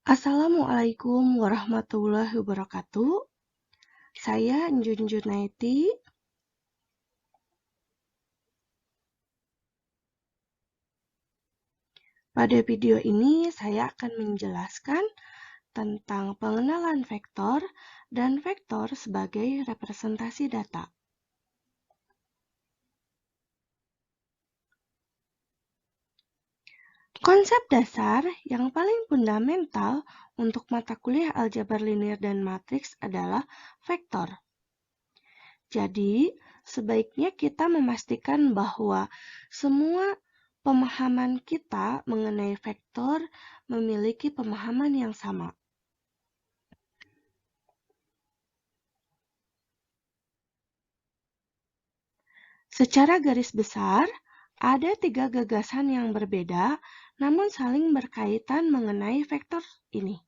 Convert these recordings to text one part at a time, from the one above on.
Assalamualaikum warahmatullahi wabarakatuh. Saya Njun Junaiti. Pada video ini saya akan menjelaskan tentang pengenalan vektor dan vektor sebagai representasi data. Konsep dasar yang paling fundamental untuk mata kuliah aljabar linear dan matriks adalah vektor. Jadi, sebaiknya kita memastikan bahwa semua pemahaman kita mengenai vektor memiliki pemahaman yang sama. Secara garis besar, ada 3 gagasan yang berbeda namun saling berkaitan mengenai vektor ini.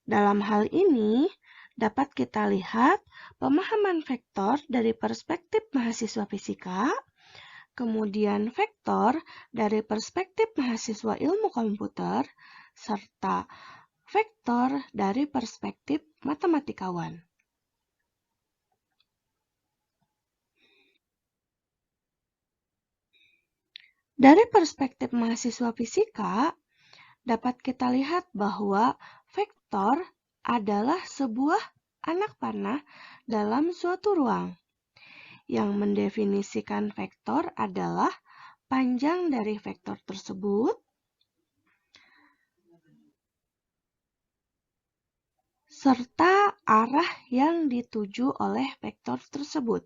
Dalam hal ini, dapat kita lihat pemahaman vektor dari perspektif mahasiswa fisika, kemudian vektor dari perspektif mahasiswa ilmu komputer, serta vektor dari perspektif matematikawan. Dari perspektif mahasiswa fisika, dapat kita lihat bahwa vektor adalah sebuah anak panah dalam suatu ruang. Yang mendefinisikan vektor adalah panjang dari vektor tersebut, serta arah yang dituju oleh vektor tersebut.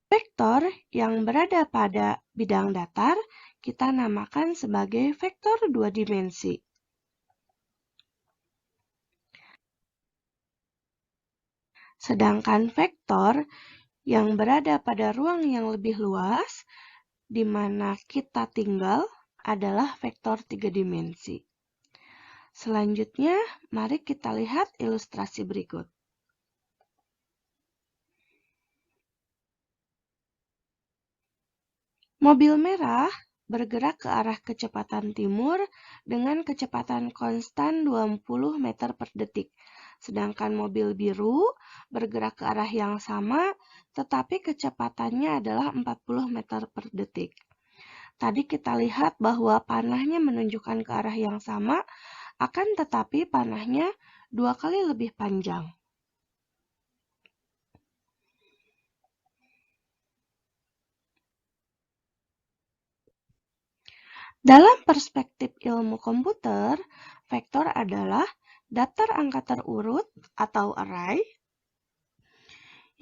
Vektor yang berada pada bidang datar kita namakan sebagai vektor dua dimensi. Sedangkan vektor yang berada pada ruang yang lebih luas, di mana kita tinggal, adalah vektor tiga dimensi. Selanjutnya, mari kita lihat ilustrasi berikut. Mobil merah bergerak ke arah kecepatan timur dengan kecepatan konstan 20 meter per detik. Sedangkan mobil biru bergerak ke arah yang sama, tetapi kecepatannya adalah 40 meter per detik. Tadi kita lihat bahwa panahnya menunjukkan ke arah yang sama, akan tetapi panahnya 2 kali lebih panjang. Dalam perspektif ilmu komputer, vektor adalah daftar angka terurut atau array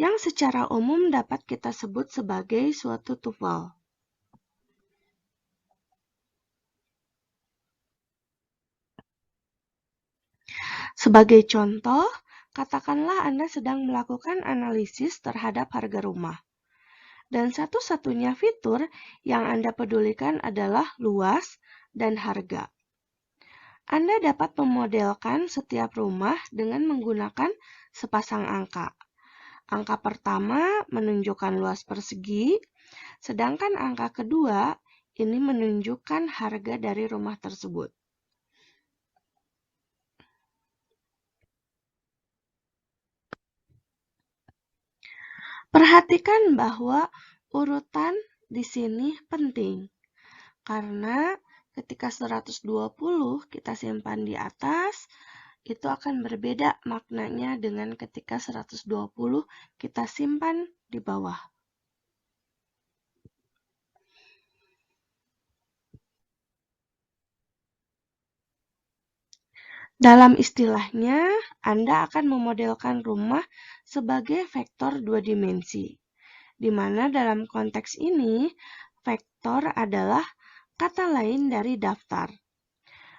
yang secara umum dapat kita sebut sebagai suatu tuple. Sebagai contoh, katakanlah Anda sedang melakukan analisis terhadap harga rumah. Dan satu-satunya fitur yang Anda pedulikan adalah luas dan harga. Anda dapat memodelkan setiap rumah dengan menggunakan sepasang angka. Angka pertama menunjukkan luas persegi, sedangkan angka kedua ini menunjukkan harga dari rumah tersebut. Perhatikan bahwa urutan di sini penting, karena ketika 120 kita simpan di atas, itu akan berbeda maknanya dengan ketika 120 kita simpan di bawah. Dalam istilahnya, Anda akan memodelkan rumah sebagai vektor dua dimensi, di mana dalam konteks ini, vektor adalah kata lain dari daftar.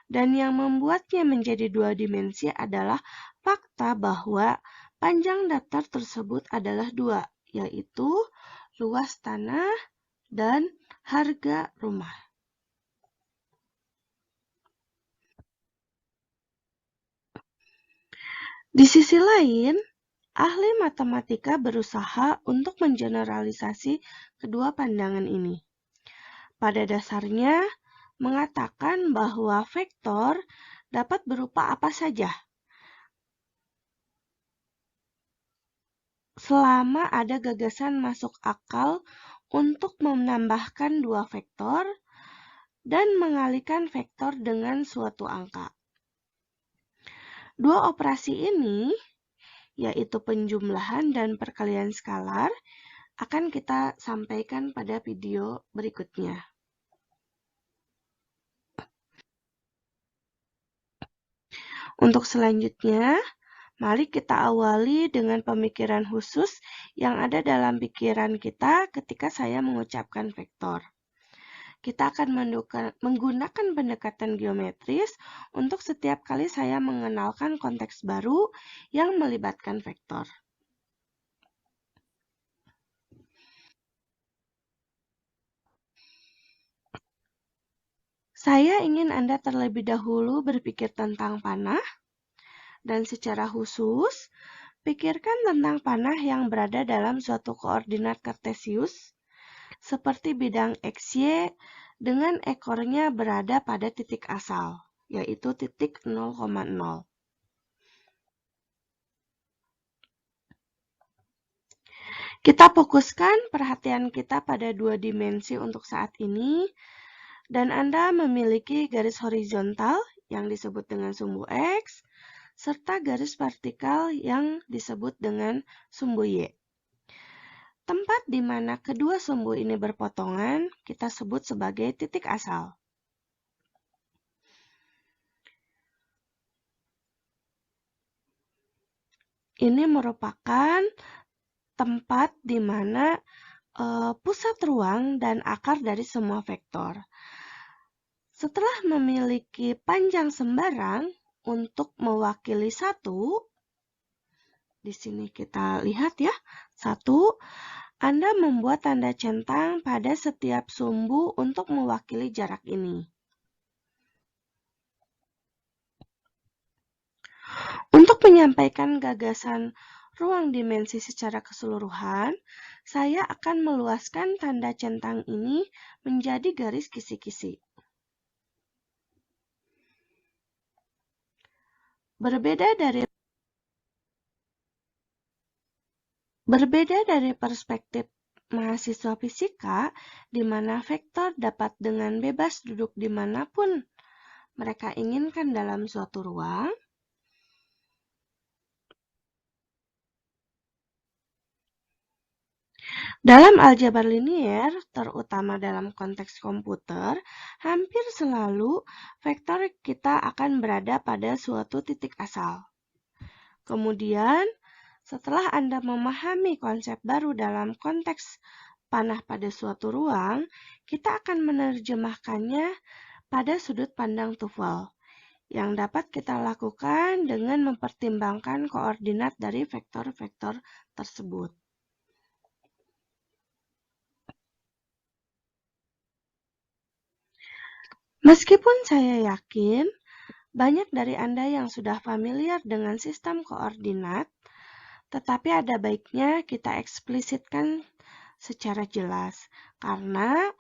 Dan yang membuatnya menjadi dua dimensi adalah fakta bahwa panjang daftar tersebut adalah dua, yaitu luas tanah dan harga rumah. Di sisi lain, ahli matematika berusaha untuk mengeneralisasi kedua pandangan ini. Pada dasarnya, mengatakan bahwa vektor dapat berupa apa saja, selama ada gagasan masuk akal untuk menambahkan dua vektor dan mengalihkan vektor dengan suatu angka. Dua operasi ini, yaitu penjumlahan dan perkalian skalar, akan kita sampaikan pada video berikutnya. Untuk selanjutnya, mari kita awali dengan pemikiran khusus yang ada dalam pikiran kita ketika saya mengucapkan vektor. Kita akan menggunakan pendekatan geometris untuk setiap kali saya mengenalkan konteks baru yang melibatkan vektor. Saya ingin Anda terlebih dahulu berpikir tentang panah, dan secara khusus, pikirkan tentang panah yang berada dalam suatu koordinat kartesius, seperti bidang XY dengan ekornya berada pada titik asal, yaitu titik 0,0. Kita fokuskan perhatian kita pada dua dimensi untuk saat ini, dan Anda memiliki garis horizontal yang disebut dengan sumbu X, serta garis vertikal yang disebut dengan sumbu Y. Tempat di mana kedua sumbu ini berpotongan, kita sebut sebagai titik asal. Ini merupakan tempat di mana pusat ruang dan akar dari semua vektor. Setelah memiliki panjang sembarang untuk mewakili satu, di sini kita lihat ya, satu, Anda membuat tanda centang pada setiap sumbu untuk mewakili jarak ini. Untuk menyampaikan gagasan ruang dimensi secara keseluruhan, saya akan meluaskan tanda centang ini menjadi garis kisi-kisi. Berbeda dari perspektif mahasiswa fisika, di mana vektor dapat dengan bebas duduk dimanapun mereka inginkan dalam suatu ruang, dalam aljabar linier, terutama dalam konteks komputer, hampir selalu vektor kita akan berada pada suatu titik asal. Kemudian, setelah Anda memahami konsep baru dalam konteks panah pada suatu ruang, kita akan menerjemahkannya pada sudut pandang TOEFL, yang dapat kita lakukan dengan mempertimbangkan koordinat dari vektor-vektor tersebut. Meskipun saya yakin banyak dari Anda yang sudah familiar dengan sistem koordinat, tetapi ada baiknya kita eksplisitkan secara jelas, karena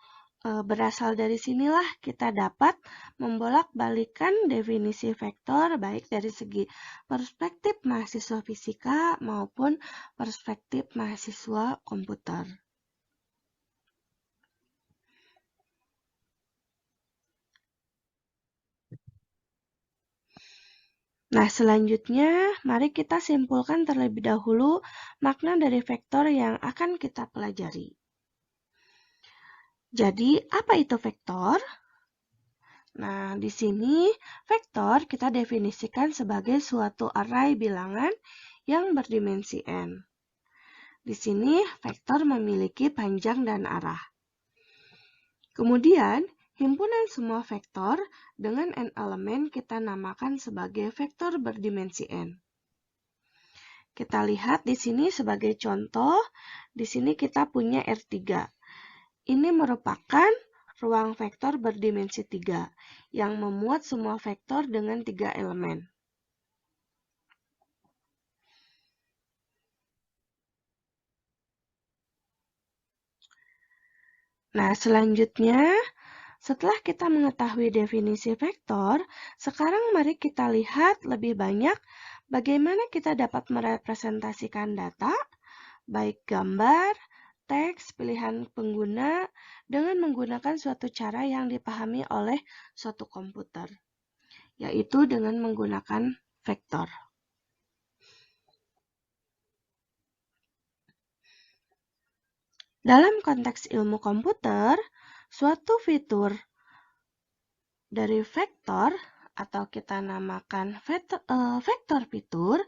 berasal dari sinilah kita dapat membolak-balikan definisi vektor baik dari segi perspektif mahasiswa fisika maupun perspektif mahasiswa komputer. Nah, selanjutnya mari kita simpulkan terlebih dahulu makna dari vektor yang akan kita pelajari. Jadi, apa itu vektor? Nah, di sini vektor kita definisikan sebagai suatu array bilangan yang berdimensi n. Di sini vektor memiliki panjang dan arah. Kemudian, himpunan semua vektor dengan n elemen kita namakan sebagai vektor berdimensi n. Kita lihat di sini sebagai contoh, di sini kita punya R3. Ini merupakan ruang vektor berdimensi 3 yang memuat semua vektor dengan 3 elemen. Nah, selanjutnya, setelah kita mengetahui definisi vektor, sekarang mari kita lihat lebih banyak bagaimana kita dapat merepresentasikan data, baik gambar, teks, pilihan pengguna, dengan menggunakan suatu cara yang dipahami oleh suatu komputer, yaitu dengan menggunakan vektor. Dalam konteks ilmu komputer, suatu fitur dari vektor atau kita namakan vektor fitur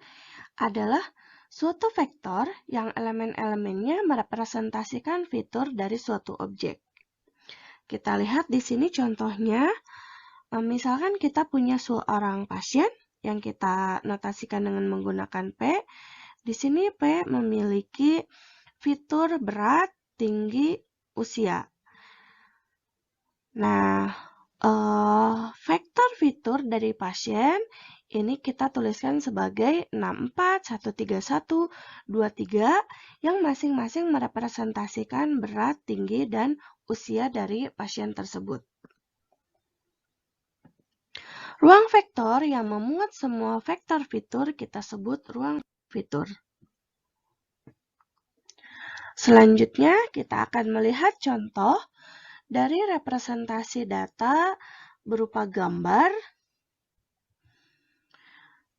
adalah suatu vektor yang elemen-elemennya merepresentasikan fitur dari suatu objek. Kita lihat di sini contohnya, misalkan kita punya seorang pasien yang kita notasikan dengan menggunakan P. Di sini P memiliki fitur berat, tinggi, usia. Nah, vektor fitur dari pasien ini kita tuliskan sebagai 64, 131, 23 yang masing-masing merepresentasikan berat, tinggi, dan usia dari pasien tersebut. Ruang vektor yang memuat semua vektor fitur kita sebut ruang fitur. Selanjutnya, kita akan melihat contoh dari representasi data berupa gambar.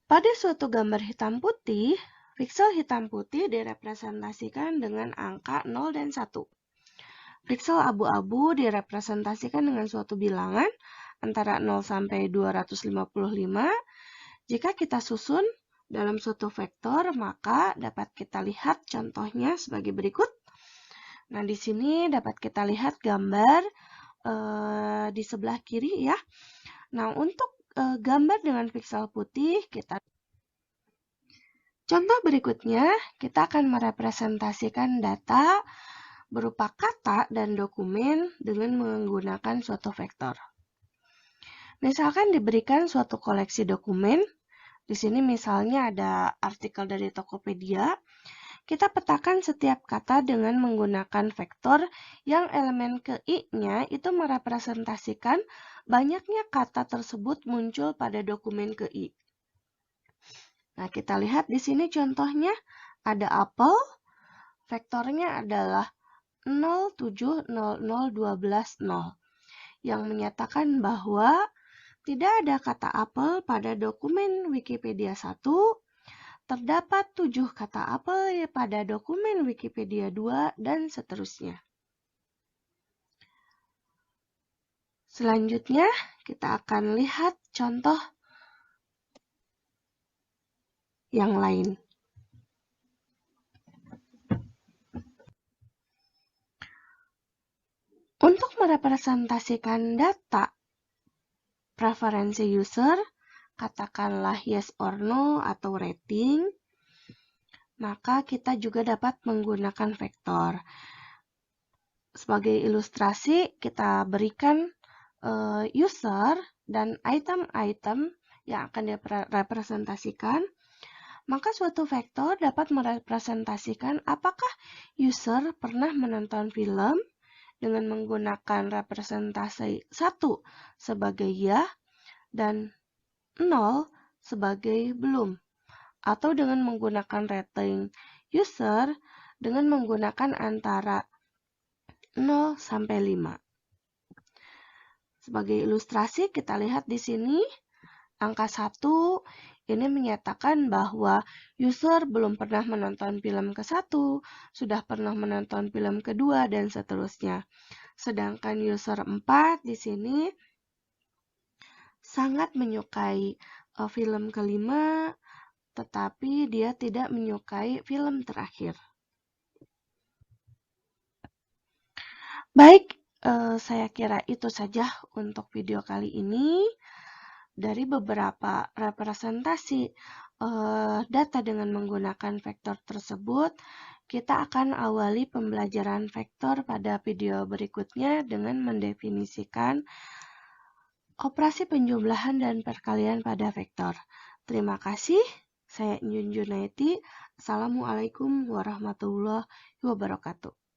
Pada suatu gambar hitam putih, piksel hitam putih direpresentasikan dengan angka 0 dan 1. Piksel abu-abu direpresentasikan dengan suatu bilangan antara 0 sampai 255. Jika kita susun dalam suatu vektor, maka dapat kita lihat contohnya sebagai berikut. Nah, di sini dapat kita lihat gambar di sebelah kiri ya. Nah, untuk gambar dengan piksel putih, contoh berikutnya, kita akan merepresentasikan data berupa kata dan dokumen dengan menggunakan suatu vektor. Misalkan diberikan suatu koleksi dokumen, di sini misalnya ada artikel dari Tokopedia, kita petakan setiap kata dengan menggunakan vektor yang elemen ke I-nya itu merepresentasikan banyaknya kata tersebut muncul pada dokumen ke I. Nah, kita lihat di sini contohnya ada apel, vektornya adalah 0700120 yang menyatakan bahwa tidak ada kata apel pada dokumen Wikipedia 1, terdapat 7 kata apel pada dokumen Wikipedia 2, dan seterusnya. Selanjutnya, kita akan lihat contoh yang lain. Untuk merepresentasikan data preferensi user, katakanlah yes or no atau rating, maka kita juga dapat menggunakan vektor. Sebagai ilustrasi, kita berikan user dan item-item yang akan direpresentasikan, maka suatu vektor dapat merepresentasikan apakah user pernah menonton film dengan menggunakan representasi 1 sebagai ya dan 0 sebagai belum, atau dengan menggunakan rating user dengan menggunakan antara 0 sampai 5. Sebagai ilustrasi, kita lihat di sini angka 1 ini menyatakan bahwa user belum pernah menonton film ke-1, sudah pernah menonton film kedua, dan seterusnya. Sedangkan user 4 di sini sangat menyukai film kelima, tetapi dia tidak menyukai film terakhir. Baik, saya kira itu saja untuk video kali ini. Dari beberapa representasi data dengan menggunakan vektor tersebut, kita akan awali pembelajaran vektor pada video berikutnya dengan mendefinisikan operasi penjumlahan dan perkalian pada vektor. Terima kasih. Saya Yun Junaiti. Assalamualaikum warahmatullahi wabarakatuh.